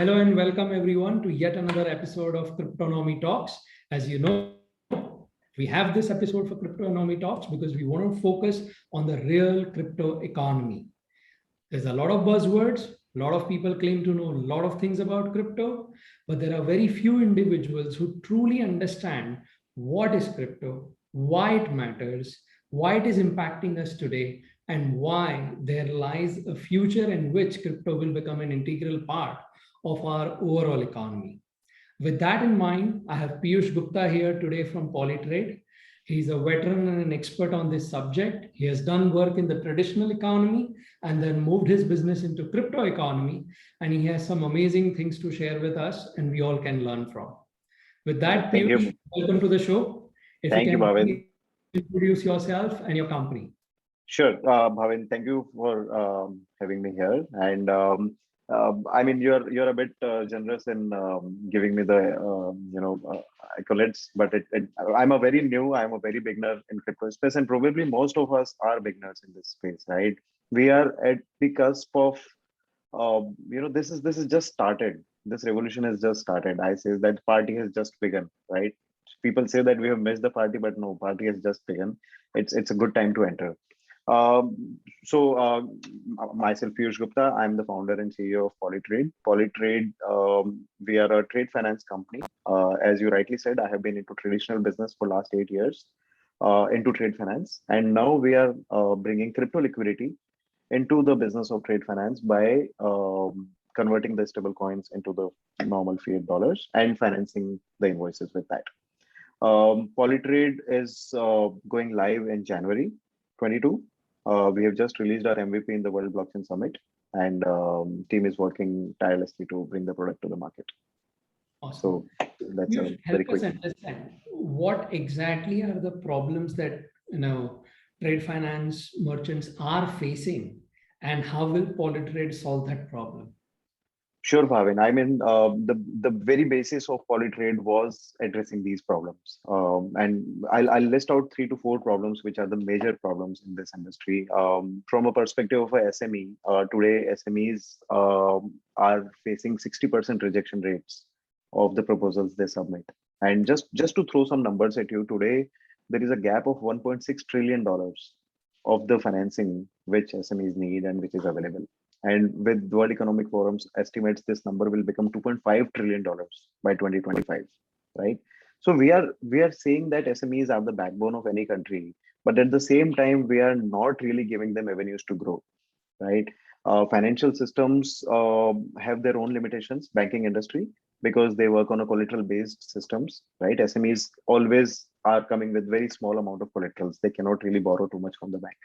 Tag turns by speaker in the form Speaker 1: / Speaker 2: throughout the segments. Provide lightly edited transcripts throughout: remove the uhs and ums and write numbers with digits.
Speaker 1: Hello and welcome everyone to yet another episode of Cryptonomy Talks. As you know, we have this episode for Cryptonomy Talks because we want to focus on the real crypto economy. There's a lot of buzzwords, a lot of people claim to know a lot of things about crypto, but there are very few individuals who truly understand what is crypto, why it matters, why it is impacting us today, and why there lies a future in which crypto will become an integral part of our overall economy. With that in mind, I have Piyush Gupta here today from PolyTrade. He's a veteran and an expert on this subject. He has done work in the traditional economy and then moved his business into crypto economy. And he has some amazing things to share with us and we all can learn from. With that,
Speaker 2: Thank
Speaker 1: Piyush,
Speaker 2: you.
Speaker 1: welcome to the show. If you
Speaker 2: Thank you,
Speaker 1: can
Speaker 2: Bhavin.
Speaker 1: introduce yourself and your company.
Speaker 2: Sure, Bhavin. Thank you for having me here. And I mean, you're a bit generous in giving me the accolades, but I'm a very new, I'm a very beginner in crypto space, and probably most of us are beginners in this space, right? We are at the cusp of this is just started. This revolution has just started. I say that party has just begun, right? People say that we have missed the party, but no, party has just begun. It's a good time to enter. So myself, Piyush Gupta, I'm the founder and CEO of PolyTrade. PolyTrade, we are a trade finance company. As you rightly said, I have been into traditional business for last 8 years, into trade finance, and now we are bringing crypto liquidity into the business of trade finance by converting the stable coins into the normal fiat dollars and financing the invoices with that. Polytrade is going live in January 22. We have just released our MVP in the World Blockchain Summit, and team is working tirelessly to bring the product to the market.
Speaker 1: Awesome.
Speaker 2: So that's
Speaker 1: You
Speaker 2: a
Speaker 1: help
Speaker 2: very
Speaker 1: us
Speaker 2: quick.
Speaker 1: understand what exactly are the problems that trade finance merchants are facing, and how will PolyTrade solve that problem?
Speaker 2: Sure, Bhavin. I mean, the very basis of Polytrade was addressing these problems, and I'll list out 3 to 4 problems which are the major problems in this industry. From a perspective of a SME, today SMEs are facing 60% rejection rates of the proposals they submit. And just to throw some numbers at you, today there is a gap of 1.6 trillion dollars of the financing which SMEs need and which is available. And with World Economic Forum's estimates, this number will become 2.5 trillion dollars by 2025, right? So we are saying that SMEs are the backbone of any country, but at the same time, we are not really giving them avenues to grow, right? Financial systems have their own limitations, banking industry, because they work on a collateral based systems, right? SMEs always are coming with very small amount of collaterals. They cannot really borrow too much from the bank.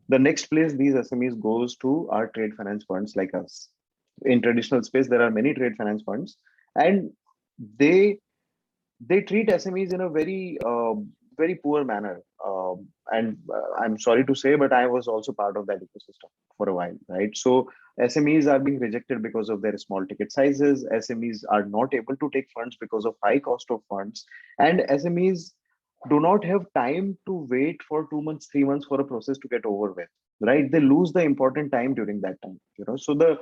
Speaker 2: The next place these SMEs goes to are trade finance funds like us. In traditional space, there are many trade finance funds, and they they treat SMEs in a very poor manner. And I'm sorry to say, but I was also part of that ecosystem for a while, right? So SMEs are being rejected because of their small ticket sizes. SMEs are not able to take funds because of high cost of funds, and SMEs do not have time to wait for 2 months, 3 months for a process to get over with, right? They lose the important time during that time, So the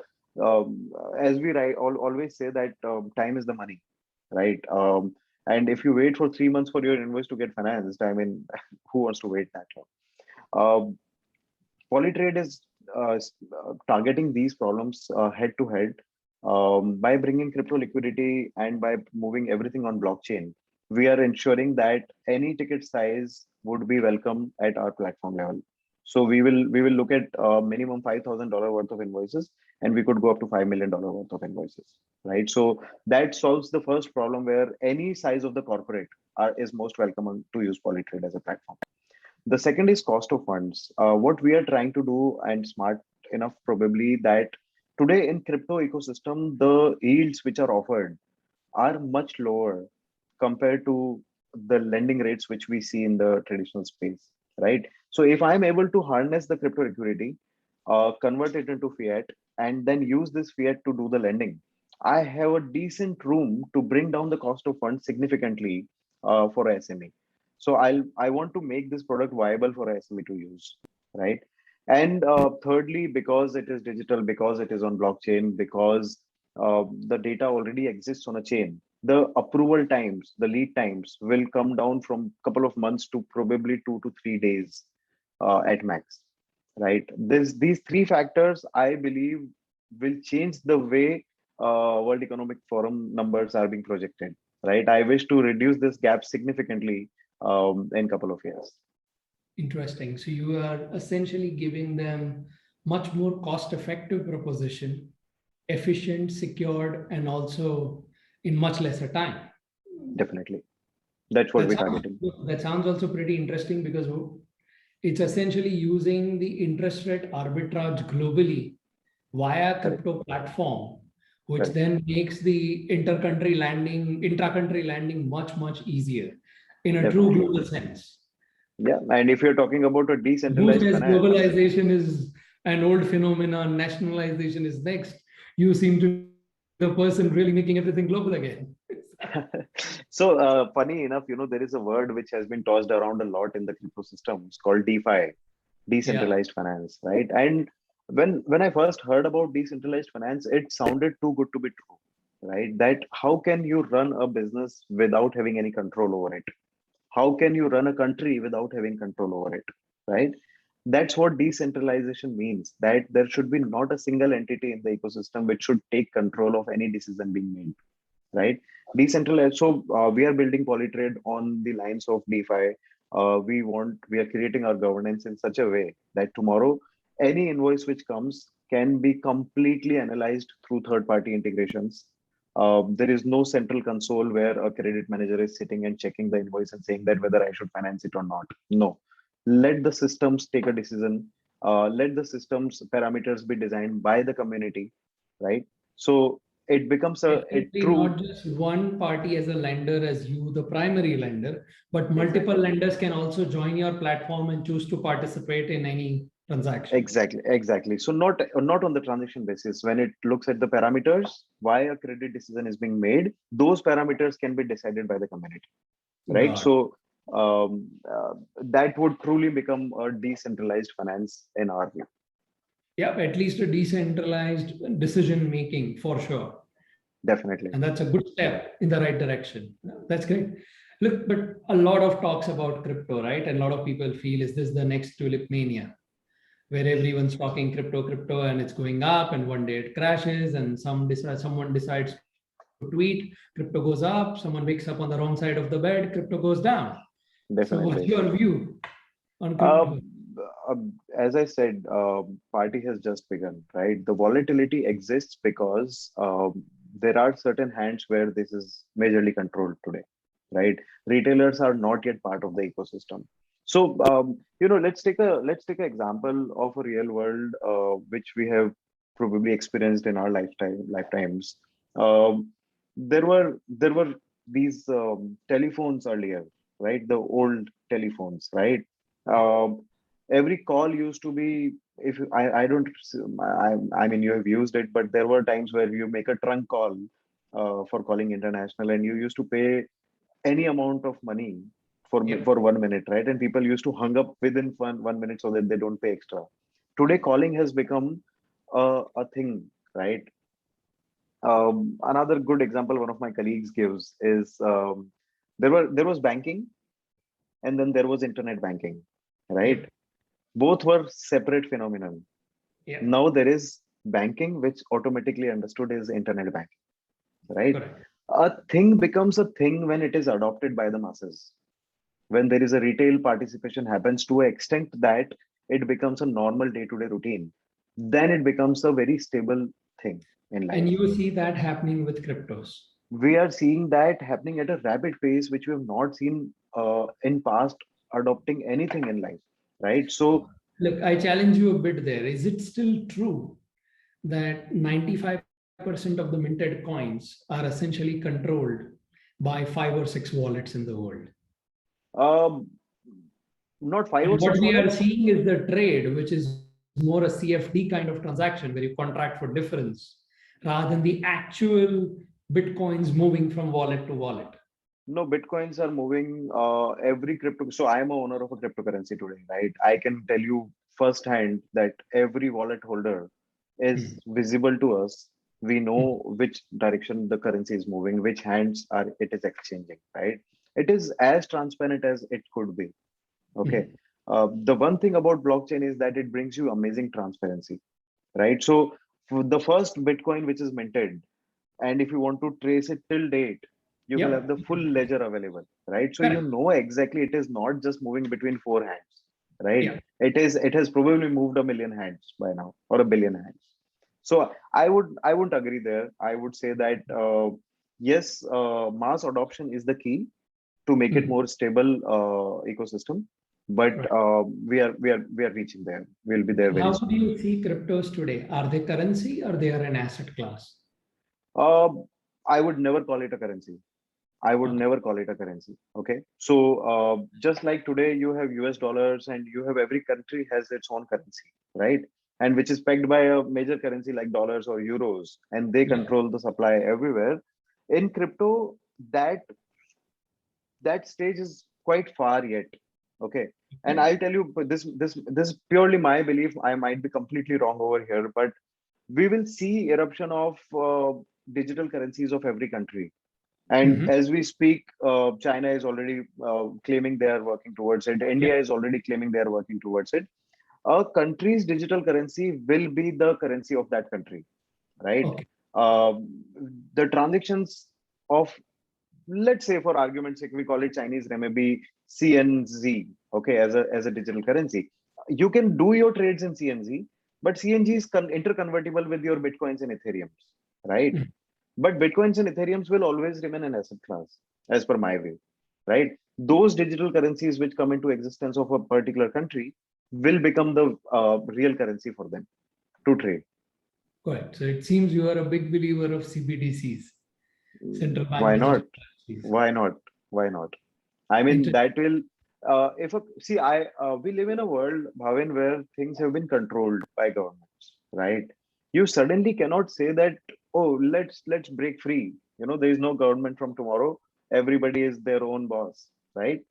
Speaker 2: as we always say that time is the money, right? And if you wait for 3 months for your invoice to get financed, I mean, who wants to wait that long? Polytrade is targeting these problems head to head by bringing crypto liquidity and by moving everything on blockchain. We are ensuring that any ticket size would be welcome at our platform level. So we will look at minimum $5,000 worth of invoices, and we could go up to $5 million worth of invoices, right? So that solves the first problem where any size of the corporate is most welcome to use Polytrade as a platform. The second is cost of funds. What we are trying to do, and smart enough probably, that today in crypto ecosystem, the yields which are offered are much lower compared to the lending rates which we see in the traditional space, right? So if I'm able to harness the crypto liquidity, convert it into fiat, and then use this fiat to do the lending, I have a decent room to bring down the cost of funds significantly for a SME. So I want to make this product viable for a SME to use, right? And thirdly, because it is digital, because it is on blockchain, because the data already exists on a chain. The approval times, the lead times will come down from couple of months to probably 2 to 3 days at max, right? These three factors, I believe, will change the way World Economic Forum numbers are being projected, right? I wish to reduce this gap significantly in couple of years.
Speaker 1: Interesting. So you are essentially giving them much more cost-effective proposition, efficient, secured, and also in much lesser time.
Speaker 2: Definitely, that's what
Speaker 1: That
Speaker 2: we're
Speaker 1: sounds,
Speaker 2: targeting.
Speaker 1: that sounds also pretty interesting because it's essentially using the interest rate arbitrage globally via
Speaker 2: Correct.
Speaker 1: crypto platform, which
Speaker 2: Correct.
Speaker 1: then makes the intra-country landing much, much easier in a true
Speaker 2: Definitely.
Speaker 1: global sense.
Speaker 2: Yeah. And if you're talking about a
Speaker 1: Who
Speaker 2: decentralized
Speaker 1: says
Speaker 2: finance,
Speaker 1: globalization is an old phenomenon, nationalization is next? You seem to be the person really making everything global again.
Speaker 2: so funny enough, there is a word which has been tossed around a lot in the crypto systems called DeFi,
Speaker 1: Yeah,
Speaker 2: decentralized finance, right? And when I first heard about decentralized finance, it sounded too good to be true, right? That how can you run a business without having any control over it? How can you run a country without having control over it, right? That's what decentralization means, that there should be not a single entity in the ecosystem which should take control of any decision being made, right? Decentralized. So we are building Polytrade on the lines of DeFi. We are creating our governance in such a way that tomorrow any invoice which comes can be completely analyzed through third-party integrations. There is no central console where a credit manager is sitting and checking the invoice and saying that whether I should finance it or not. No, let the systems take a decision. Let the systems parameters be designed by the community, right? So it becomes a
Speaker 1: definitely
Speaker 2: true.
Speaker 1: not just one party as a lender, as you, the primary lender, but multiple
Speaker 2: Exactly.
Speaker 1: lenders can also join your platform and choose to participate in any transaction.
Speaker 2: Exactly. So not on the transaction basis. When it looks at the parameters, why a credit decision is being made, those parameters can be decided by the community, right?
Speaker 1: God.
Speaker 2: So that would truly become a decentralized finance in our view.
Speaker 1: Yeah, at least a decentralized decision making for sure.
Speaker 2: Definitely.
Speaker 1: And that's a good step in the right direction. That's great. Look, but a lot of talks about crypto, right? And a lot of people feel, is this the next tulip mania, where everyone's talking crypto, crypto, and it's going up, and one day it crashes, and someone decides to tweet, crypto goes up. Someone wakes up on the wrong side of the bed, crypto goes down. So, what's
Speaker 2: Definitely.
Speaker 1: your view on
Speaker 2: Uh,
Speaker 1: crypto?
Speaker 2: as I said, party has just begun, right? The volatility exists because there are certain hands where this is majorly controlled today, right? Retailers are not yet part of the ecosystem. So let's take an example of a real world which we have probably experienced in our lifetimes. Um, there were these telephones earlier, right? The old telephones, right? Um, every call used to be, if I don't I mean you have used it, but there were times where you make a trunk call for calling international, and you used to pay any amount of money
Speaker 1: Yep.
Speaker 2: for 1 minute, right? And people used to hung up within one minute so that they don't pay extra. Today calling has become a thing, right? Another good example one of my colleagues gives is, there was banking, and then there was internet banking, right?
Speaker 1: Yep.
Speaker 2: Both were separate phenomenon.
Speaker 1: Yep.
Speaker 2: Now there is banking, which automatically understood is internet banking, right?
Speaker 1: Correct.
Speaker 2: A thing becomes a thing when it is adopted by the masses. When there is a retail participation happens to an extent that it becomes a normal day-to-day routine, then it becomes a very stable thing in
Speaker 1: And
Speaker 2: life.
Speaker 1: you see that happening with cryptos.
Speaker 2: We are seeing that happening at a rapid pace, which we have not seen in past adopting anything in life, right? So
Speaker 1: Look, I challenge you a bit there. Is it still true that 95% of the minted coins are essentially controlled by 5 or 6 wallets in the world?
Speaker 2: um, not five or
Speaker 1: And what
Speaker 2: six
Speaker 1: we are
Speaker 2: wallets.
Speaker 1: seeing is the trade, which is more a CFD kind of transaction where you contract for difference rather than the actual Bitcoins moving from wallet to wallet.
Speaker 2: No, Bitcoins are moving every crypto. So I am a owner of a cryptocurrency today, right? I can tell you firsthand that every wallet holder is
Speaker 1: Hmm.
Speaker 2: visible to us. We know which direction the currency is moving, which hands are it is exchanging, right? It is as transparent as it could be. Okay.
Speaker 1: Mhm.
Speaker 2: The one thing about blockchain is that it brings you amazing transparency, right? So for the first Bitcoin which is minted, and if you want to trace it till date, you will have
Speaker 1: Yep.
Speaker 2: the full ledger available, right? So you
Speaker 1: Correct.
Speaker 2: know exactly it is not just moving between four hands, right?
Speaker 1: Yeah.
Speaker 2: It has probably moved a million hands by now, or a billion hands. So I wouldn't agree there. I would say that yes, mass adoption is the key to make it
Speaker 1: Mhm.
Speaker 2: more stable ecosystem. But
Speaker 1: Right.
Speaker 2: we are reaching there. We'll be there
Speaker 1: So
Speaker 2: very
Speaker 1: how do
Speaker 2: soon.
Speaker 1: you see cryptos today? Are they currency or they are an asset class?
Speaker 2: Uh, I would never call it a currency. I would
Speaker 1: Okay.
Speaker 2: never call it a currency. Okay. So just like today, you have US dollars and you have every country has its own currency, right? And which is pegged by a major currency like dollars or euros, and they
Speaker 1: Yeah.
Speaker 2: control the supply everywhere. In crypto, that that stage is quite far yet. Okay. And
Speaker 1: Okay.
Speaker 2: I'll tell you, but this is purely my belief. I might be completely wrong over here, but we will see eruption of digital currencies of every country. And
Speaker 1: Mhm.
Speaker 2: as we speak, China is already claiming they are working towards it.
Speaker 1: Yeah.
Speaker 2: India is already claiming they are working towards it. A country's digital currency will be the currency of that country, right?
Speaker 1: Okay.
Speaker 2: Um, the transactions of, let's say for argument's sake, we call it Chinese renminbi CNZ, okay, as a digital currency. You can do your trades in CNZ, but CNG is interconvertible with your Bitcoins and Ethereums, right?
Speaker 1: Mhm.
Speaker 2: But Bitcoins and Ethereums will always remain an asset class, as per my view, right? Those digital currencies which come into existence of a particular country will become the real currency for them to trade.
Speaker 1: Correct. So it seems you are a big believer of CBDCs, central bank
Speaker 2: Why not?
Speaker 1: digital currencies.
Speaker 2: Why not? Why not? I mean,
Speaker 1: Interesting.
Speaker 2: that will, if a, see, we live in a world, Bhavin, where things have been controlled by governments, right? You suddenly cannot say that, oh, let's break free. You know, there is no government from tomorrow. Everybody is their own boss, right?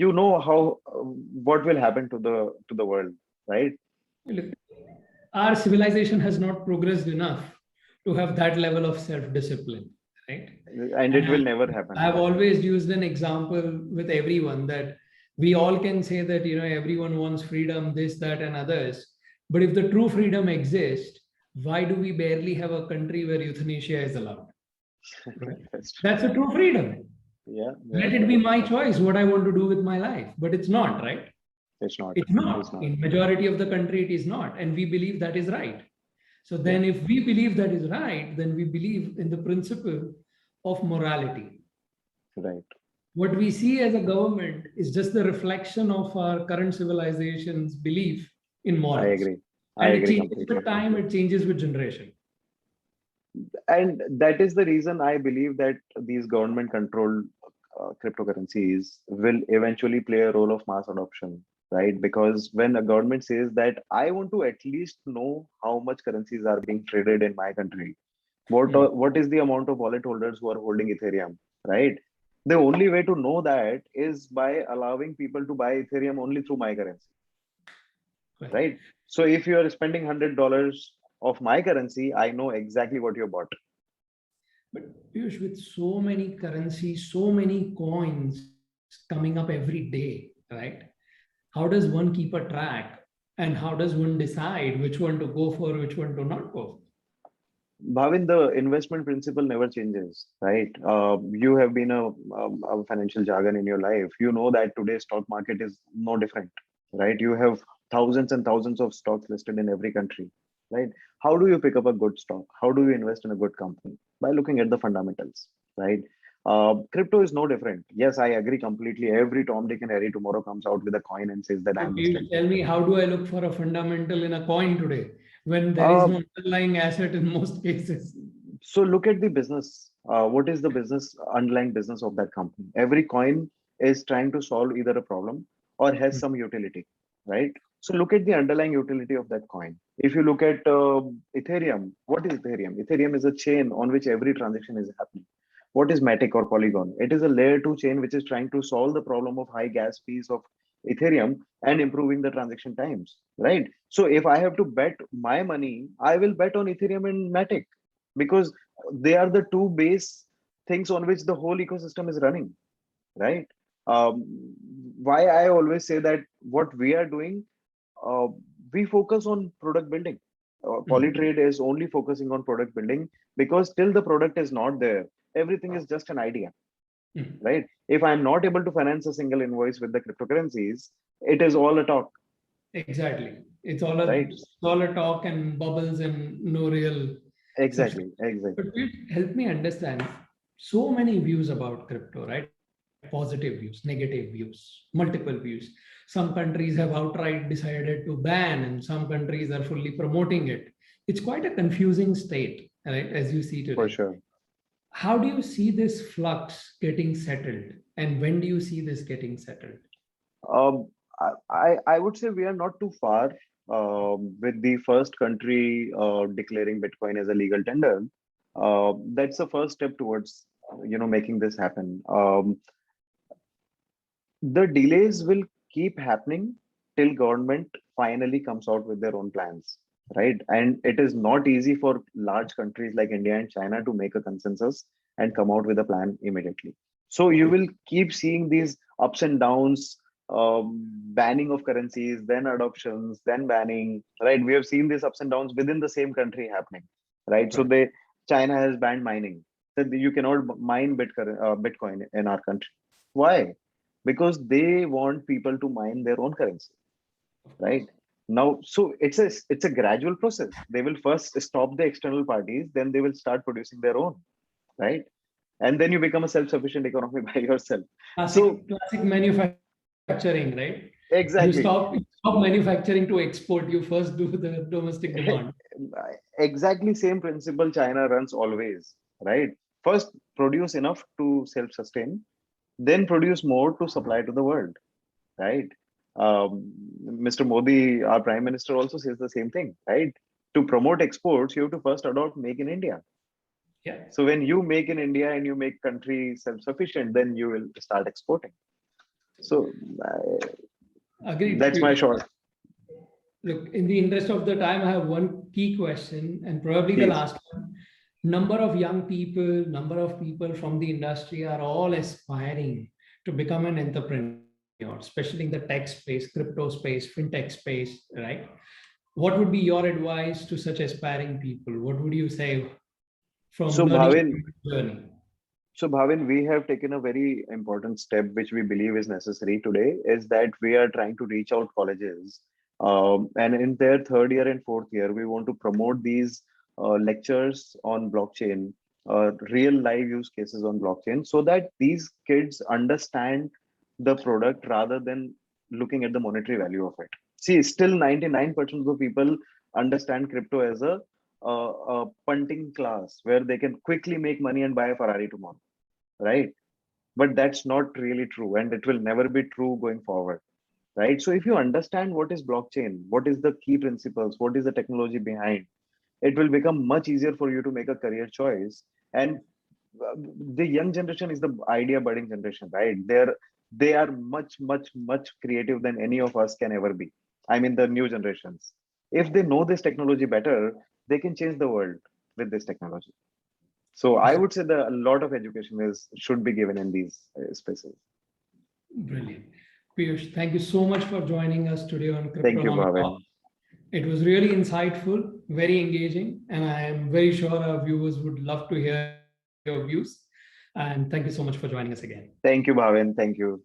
Speaker 2: You know how what will happen to the world, right?
Speaker 1: Look, our civilization has not progressed enough to have that level of self-discipline, right?
Speaker 2: And it
Speaker 1: And
Speaker 2: will never happen.
Speaker 1: I've always used an example with everyone that we all can say that everyone wants freedom, this, that, and others. But if the true freedom exists, why do we barely have a country where euthanasia is allowed? Right?
Speaker 2: That's true.
Speaker 1: That's a true freedom.
Speaker 2: Yeah, yeah,
Speaker 1: Let it
Speaker 2: yeah.
Speaker 1: be my choice what I want to do with my life. But it's not, right?
Speaker 2: It's not.
Speaker 1: It's
Speaker 2: It's
Speaker 1: not.
Speaker 2: not.
Speaker 1: In majority of the country, it is not. And we believe that is right. So
Speaker 2: Yeah,
Speaker 1: then if we believe that is right, then we believe in the principle of morality.
Speaker 2: right.
Speaker 1: What we see as a government is just the reflection of our current civilization's belief in
Speaker 2: I
Speaker 1: morals.
Speaker 2: agree. I
Speaker 1: And it
Speaker 2: agree
Speaker 1: changes
Speaker 2: completely.
Speaker 1: with time, it changes with generation.
Speaker 2: And that is the reason I believe that these government controlled cryptocurrencies will eventually play a role of mass adoption, right? Because when a government says that I want to at least know how much currencies are being traded in my country,
Speaker 1: Hmm.
Speaker 2: what is the amount of wallet holders who are holding Ethereum, right? The only way to know that is by allowing people to buy Ethereum only through my currency,
Speaker 1: Right.
Speaker 2: right? So if you are spending $100 of my currency, I know exactly what you bought.
Speaker 1: But Piyush, with so many currencies, so many coins coming up every day, right? How does one keep a track? And how does one decide which one to go for, which one to not go
Speaker 2: Bhavin, the investment principle never changes, right? You have been a financial jargon in your life. You know that today's stock market is no different, right? You have thousands and thousands of stocks listed in every country, right? How do you pick up a good stock? How do you invest in a good company? By looking at the fundamentals, right? Crypto is no different. Yes, I agree completely. Every Tom, Dick, and Harry tomorrow comes out with a coin and says that
Speaker 1: for? So
Speaker 2: I'm listed
Speaker 1: Piyush,
Speaker 2: here.
Speaker 1: tell me, how do I look for a fundamental in a coin today when there is
Speaker 2: Uh,
Speaker 1: no underlying asset in most cases?
Speaker 2: So look at the business. What is the business underlying business of that company? Every coin is trying to solve either a problem or has
Speaker 1: Hmm.
Speaker 2: some utility, right? So look at the underlying utility of that coin. If you look at Ethereum, what is Ethereum? Ethereum is a chain on which every transaction is happening. What is Matic or Polygon? It is a layer two chain which is trying to solve the problem of high gas fees of Ethereum and improving the transaction times, right? So if I have to bet my money, I will bet on Ethereum and Matic, because they are the two base things on which the whole ecosystem is running, right? Um, why I always say that what we are doing, uh, we focus on product building.
Speaker 1: Mhm.
Speaker 2: Polytrade is only focusing on product building because till the product is not there, everything is just an idea,
Speaker 1: Mhm.
Speaker 2: right? If I'm not able to finance a single invoice with the cryptocurrencies, it is all a talk,
Speaker 1: Exactly.
Speaker 2: right?
Speaker 1: It's all a talk and bubbles and no real substance.
Speaker 2: Exactly, exactly.
Speaker 1: But please help me understand so many views about crypto, right? Positive views, negative views, multiple views. Some countries have outright decided to ban, and some countries are fully promoting it. It's quite a confusing state, right, as you see
Speaker 2: For
Speaker 1: today.
Speaker 2: sure.
Speaker 1: How do you see this flux getting settled? And when do you see this getting settled?
Speaker 2: Um, I would say we are not too far with the first country declaring Bitcoin as a legal tender. That's the first step towards making this happen. The delays will keep happening till government finally comes out with their own plans, right? And it is not easy for large countries like India and China to make a consensus and come out with a plan immediately. So you will keep seeing these ups and downs, banning of currencies, then adoptions, then banning, right? We have seen these ups and downs within the same country happening, right? So
Speaker 1: Right.
Speaker 2: China has banned mining, that you cannot mine Bitcoin in our country. Why? Because they want people to mine their own currency,
Speaker 1: Of
Speaker 2: right?
Speaker 1: course.
Speaker 2: Now, so it's a gradual process. They will first stop the external parties, then they will start producing their own, right? And then you become a self-sufficient economy by yourself. So
Speaker 1: Classic manufacturing, right?
Speaker 2: exactly.
Speaker 1: You stop manufacturing to export. You first do the domestic demand.
Speaker 2: Exactly same principle China runs always, right? First produce enough to self-sustain, then produce more to supply to the world, right? Mr. Modi, our Prime Minister, also says the same thing, right? To promote exports, you have to first adopt Make in India.
Speaker 1: Yeah,
Speaker 2: So when you make in India and you make country self-sufficient, then you will start exporting. So
Speaker 1: agreed,
Speaker 2: that's my
Speaker 1: Piyush.
Speaker 2: short
Speaker 1: Look, in the interest of the time, I have one key question, and probably the
Speaker 2: piece.
Speaker 1: last one. Number of young people, number of people from the industry are all aspiring to become an entrepreneur, especially in the tech space, crypto space, fintech space, right? What would be your advice to such aspiring people? What would you say from
Speaker 2: So
Speaker 1: learning
Speaker 2: Bhavin,
Speaker 1: journey?
Speaker 2: we have taken a very important step, which we believe is necessary today, is that we are trying to reach out colleges, and in their third year and fourth year, we want to promote these lectures on blockchain, real live use cases on blockchain, so that these kids understand the product rather than looking at the monetary value of it. See, still 99% of the people understand crypto as a punting class where they can quickly make money and buy a Ferrari tomorrow, right? But that's not really true, and it will never be true going forward, right? So if you understand what is blockchain, what is the key principles, what is the technology behind, it will become much easier for you to make a career choice. And the young generation is the idea budding generation, right? They are much creative than any of us can ever be. I mean, the new generations, if they know this technology better, they can change the world with this technology. So I would say that a lot of education is should be given in these spaces.
Speaker 1: Brilliant. Piyush, thank you so much for joining us today on
Speaker 2: Thank you,
Speaker 1: Cryptonomic Talk.
Speaker 2: Bhavin.
Speaker 1: It was really insightful, very engaging, and I am very sure our viewers would love to hear your views. And thank you so much for joining us again.
Speaker 2: Thank you, Bhavin. Thank you.